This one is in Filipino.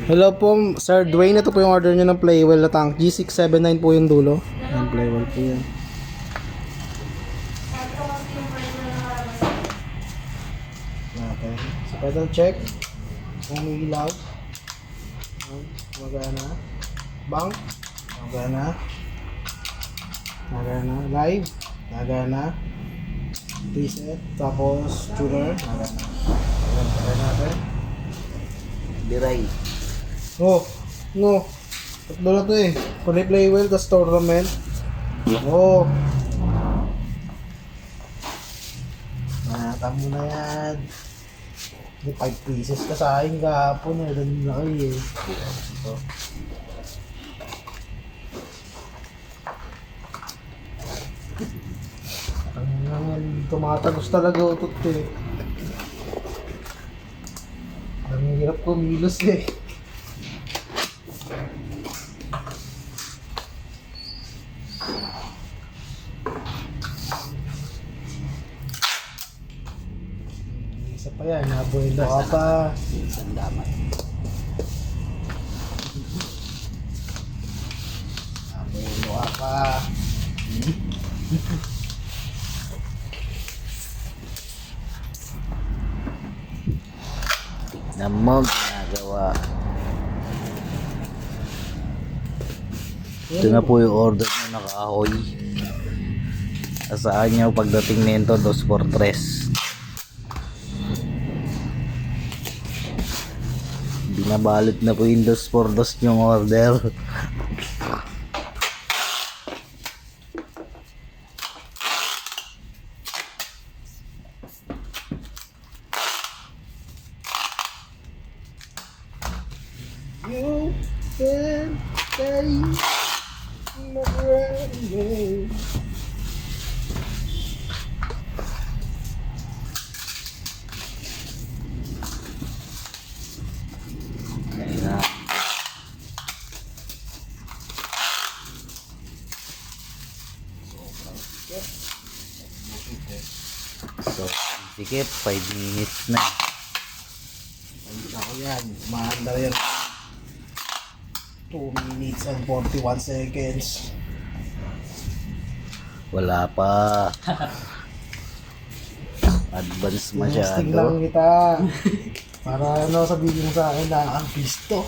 Hello po, Sir Dwayne. Ito po yung order nyo ng Playwell na tank. G679 po yung dulo. Yung Playwell po yan. Okay. So, pedal check. Kung may ilaw. Magana. Bank. Magana. Magana. Live. Magana. Preset. Tapos, tuner. Magana. Ayan natin. Diray. Oh, no. Tatlo na to eh. Playwell, tas tournament. Oh. Tamo na yan. Hindi, 5 pieces ka sa akin kahapon eh. Ganun na kayo eh. Ito. Ang tumatagos talaga utot eh. Ang hirap kumilos eh. Isa pa yan, nabuelo ka pa. Isang damat. Nabuelo ka pa. Tignan mo, ginagawa. Ito na po yung order na nakahoy. Asaan nyo pagdating nito, 2x3. Binabalot na po yung 2x2 yung order. You can stay around. Ayun na. So, sikip, 5 minutes na. Ako yan, maandar yan. 2 minutes and 41 seconds. Wala pa. Advance Tinustig lang masyado. kita. Para ano sabihin mo sa akin na ang pisto.